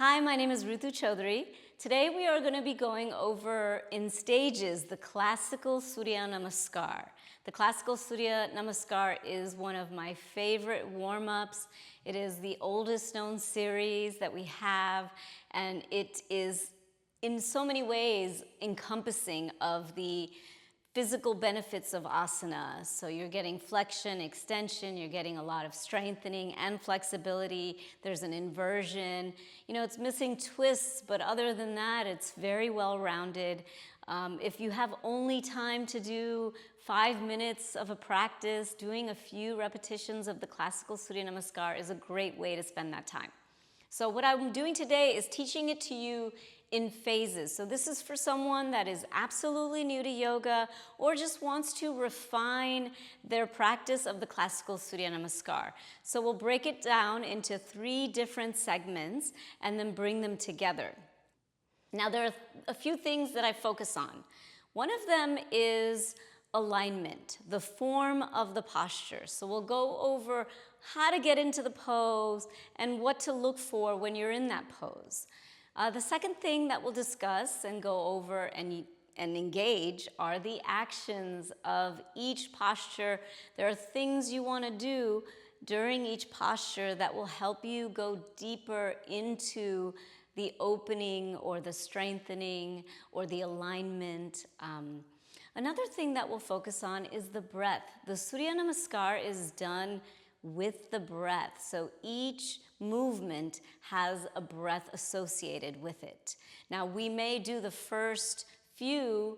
Hi, my name is Urdhva Chaudhary. Today we are going to be going over in stages the Classical Surya Namaskar. The Classical Surya Namaskar is one of my favorite warm-ups. It is the oldest known series that we have, and it is in so many ways encompassing of the physical benefits of asana. So you're getting flexion, extension, you're getting a lot of strengthening and flexibility. There's an inversion. You know, it's missing twists, but other than that, it's very well-rounded. If you have only time to do 5 minutes of a practice, doing a few repetitions of the Classical Surya Namaskar is a great way to spend that time. So what I'm doing today is teaching it to you in phases. So this is for someone that is absolutely new to yoga or just wants to refine their practice of the Classical Surya Namaskar. So we'll break it down into 3 different segments and then bring them together. Now there are a few things that I focus on. One of them is alignment, the form of the posture. So we'll go over how to get into the pose and what to look for when you're in that pose. The second thing that we'll discuss and go over and engage are the actions of each posture. There are things you want to do during each posture that will help you go deeper into the opening or the strengthening or the alignment. Another thing that we'll focus on is the breath. The Surya Namaskar is done with the breath. So each movement has a breath associated with it. Now we may do the first few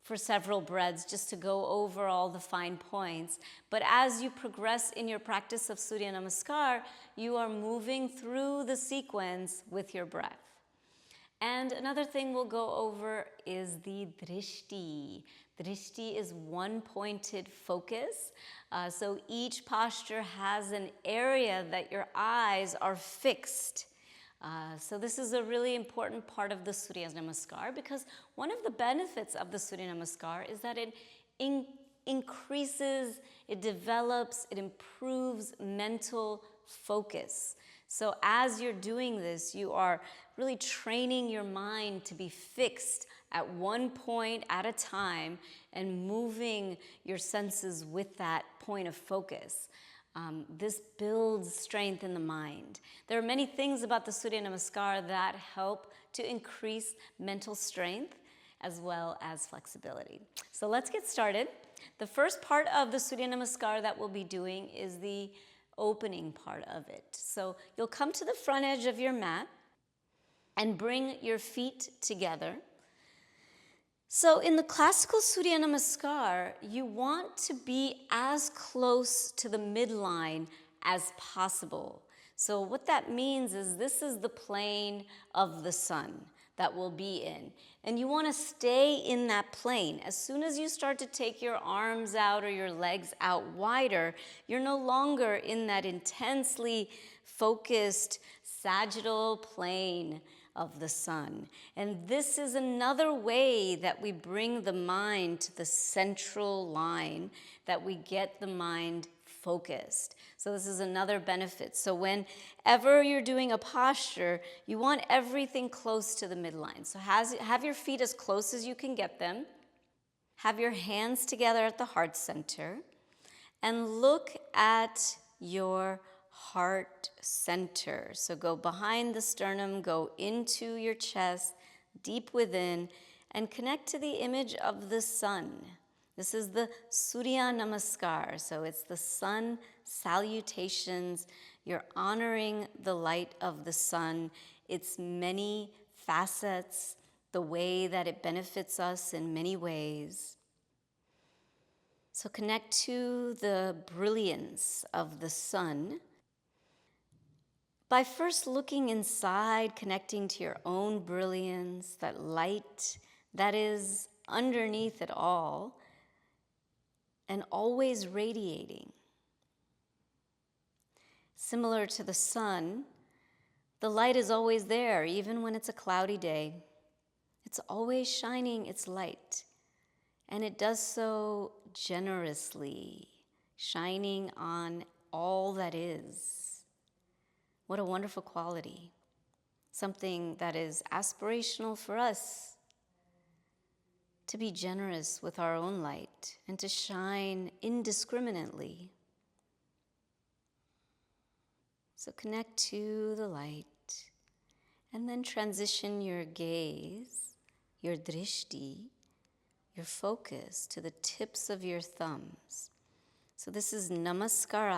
for several breaths just to go over all the fine points. But as you progress in your practice of Surya Namaskar, you are moving through the sequence with your breath. And another thing we'll go over is the drishti. Drishti is one-pointed focus. So each posture has an area that your eyes are fixed. So this is a really important part of the Surya Namaskar because one of the benefits of the Surya Namaskar is that it increases, it develops, it improves mental focus. So as you're doing this, you are really training your mind to be fixed at one point at a time and moving your senses with that point of focus. This builds strength in the mind. There are many things about the Surya Namaskar that help to increase mental strength as well as flexibility. So let's get started. The first part of the Surya Namaskar that we'll be doing is the opening part of it. So you'll come to the front edge of your mat and bring your feet together. So in the Classical Surya Namaskar, you want to be as close to the midline as possible. So what that means is this is the plane of the sun that we'll be in. And you want to stay in that plane. As soon as you start to take your arms out or your legs out wider, you're no longer in that intensely focused sagittal plane of the sun. And this is another way that we bring the mind to the central line, that we get the mind focused. So this is another benefit. So whenever you're doing a posture, you want everything close to the midline. So have your feet as close as you can get them. Have your hands together at the heart center. And look at your heart center. So go behind the sternum, go into your chest, deep within, and connect to the image of the sun. This is the Surya Namaskar, so it's the sun salutations. You're honoring the light of the sun, its many facets, the way that it benefits us in many ways. So connect to the brilliance of the sun by first looking inside, connecting to your own brilliance, that light that is underneath it all, and always radiating. Similar to the sun, the light is always there, even when it's a cloudy day. It's always shining its light, and it does so generously, shining on all that is. What a wonderful quality. something that is aspirational for us, to be generous with our own light and to shine indiscriminately. So connect to the light and then transition your gaze, your drishti, your focus to the tips of your thumbs. So this is Namaskar.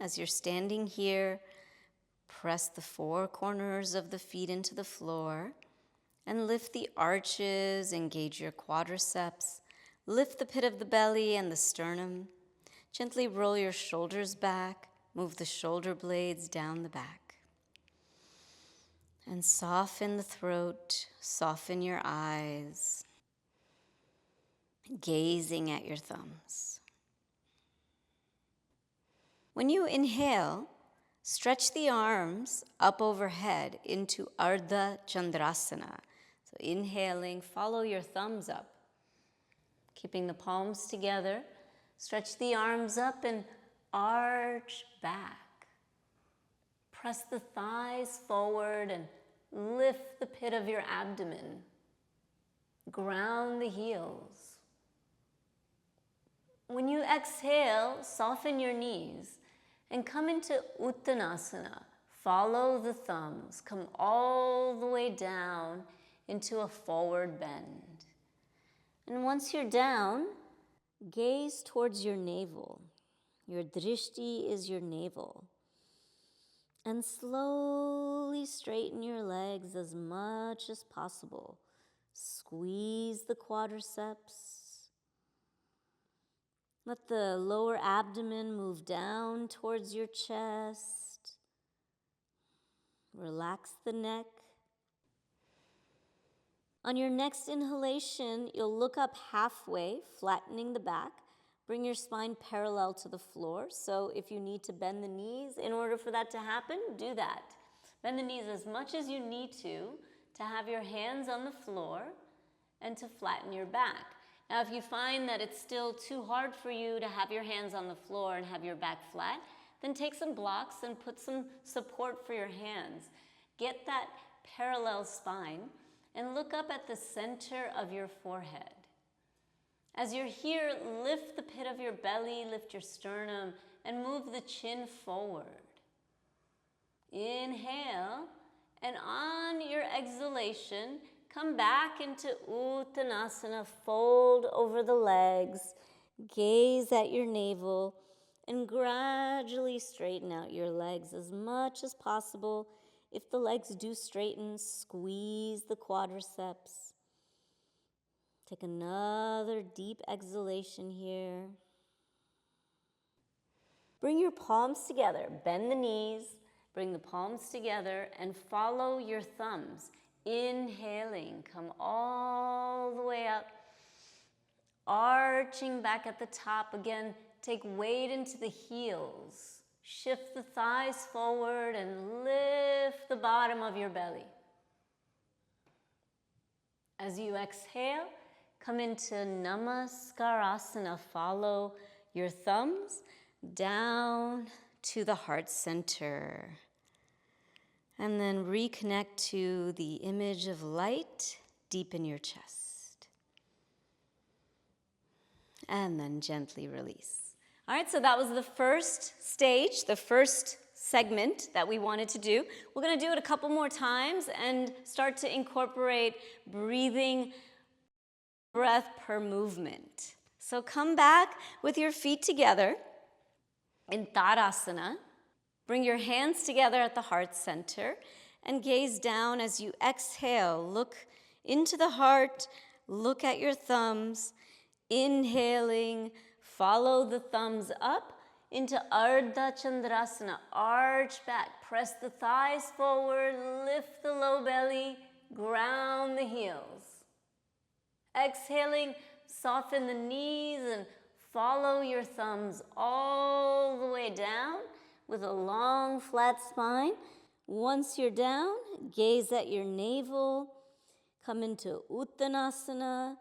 As you're standing here, press the four corners of the feet into the floor and lift the arches, engage your quadriceps, lift the pit of the belly and the sternum. Gently roll your shoulders back, move the shoulder blades down the back. And soften the throat, soften your eyes, gazing at your thumbs. When you inhale, stretch the arms up overhead into Ardha Chandrasana. So inhaling, follow your thumbs up. Keeping the palms together, stretch the arms up and arch back. Press the thighs forward and lift the pit of your abdomen. Ground the heels. When you exhale, soften your knees and come into Uttanasana. Follow the thumbs. Come all the way down into a forward bend. And once you're down, gaze towards your navel. Your drishti is your navel. And slowly straighten your legs as much as possible. Squeeze the quadriceps. Let the lower abdomen move down towards your chest. Relax the neck. On your next inhalation, you'll look up halfway, flattening the back. Bring your spine parallel to the floor. So if you need to bend the knees in order for that to happen, do that. Bend the knees as much as you need to have your hands on the floor and to flatten your back. Now, if you find that it's still too hard for you to have your hands on the floor and have your back flat, then take some blocks and put some support for your hands. Get that parallel spine and look up at the center of your forehead. As you're here, lift the pit of your belly, lift your sternum, and move the chin forward. Inhale, and on your exhalation, come back into Uttanasana, fold over the legs, gaze at your navel, and gradually straighten out your legs as much as possible. If the legs do straighten, squeeze the quadriceps. Take another deep exhalation here. Bring your palms together, bend the knees, bring the palms together, and follow your thumbs. Inhaling, come all the way up, arching back at the top. Again, take weight into the heels. Shift the thighs forward and lift the bottom of your belly. As you exhale, come into Namaskar. Follow your thumbs down to the heart center. And then reconnect to the image of light deep in your chest. And then gently release. All right, so that was the first stage, the first segment that we wanted to do. We're going to do it a couple more times and start to incorporate breathing, breath per movement. So come back with your feet together in Tadasana. Bring your hands together at the heart center and gaze down as you exhale. Look into the heart, look at your thumbs. Inhaling, follow the thumbs up into Ardha Chandrasana. Arch back, press the thighs forward, lift the low belly, ground the heels. Exhaling, soften the knees and follow your thumbs all the way down with a long, flat spine. Once you're down, gaze at your navel, come into Uttanasana,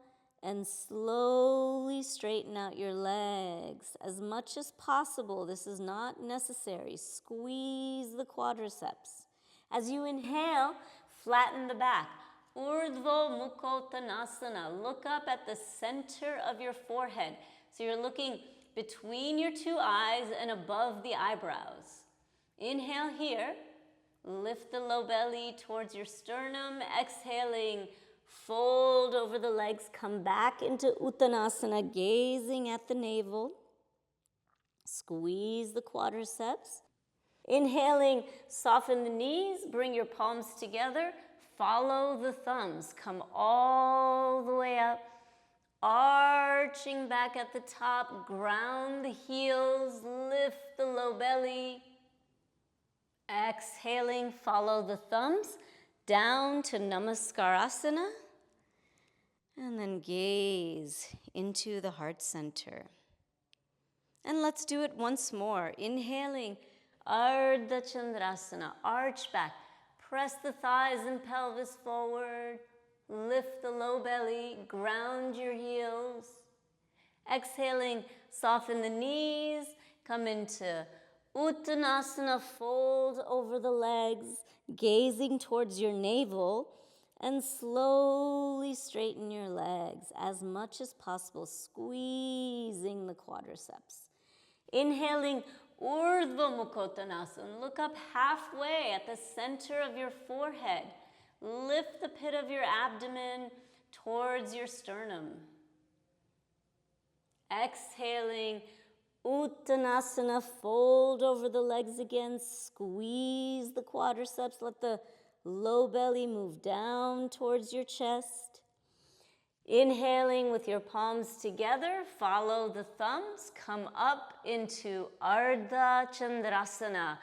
and slowly straighten out your legs as much as possible. This is not necessary. Squeeze the quadriceps. As you inhale, Flatten the back. Urdhva Mukhottanasana. Look up at the center of your forehead. So you're looking between your two eyes and above the eyebrows. Inhale here. Lift the low belly towards your sternum. Exhaling, fold over the legs. Come back into Uttanasana, gazing at the navel. Squeeze the quadriceps. Inhaling, soften the knees. Bring your palms together. Follow the thumbs. Come all the way up. Arching back at the top. Ground the heels. Lift the low belly. Exhaling, follow the thumbs down to Namaskarasana, and then gaze into the heart center. And let's do it once more. Inhaling, Ardha Chandrasana, arch back, press the thighs and pelvis forward, lift the low belly, ground your heels. Exhaling, soften the knees, come into Uttanasana, fold over the legs, gazing towards your navel, and slowly straighten your legs as much as possible, squeezing the quadriceps. Inhaling, Urdhva Mukhottanasana. Look up halfway at the center of your forehead. Lift the pit of your abdomen towards your sternum. Exhaling, Uttanasana, fold over the legs again, squeeze the quadriceps, let the low belly move down towards your chest. Inhaling with your palms together, follow the thumbs, come up into Ardha Chandrasana.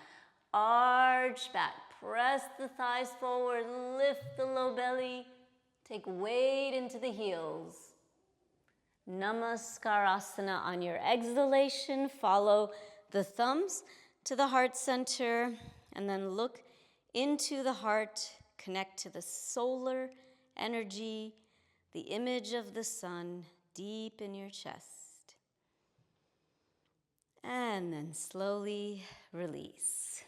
Arch back, press the thighs forward, lift the low belly, take weight into the heels. Namaskarasana on your exhalation. Follow the thumbs to the heart center and then look into the heart. Connect to the solar energy, the image of the sun deep in your chest. And then slowly release.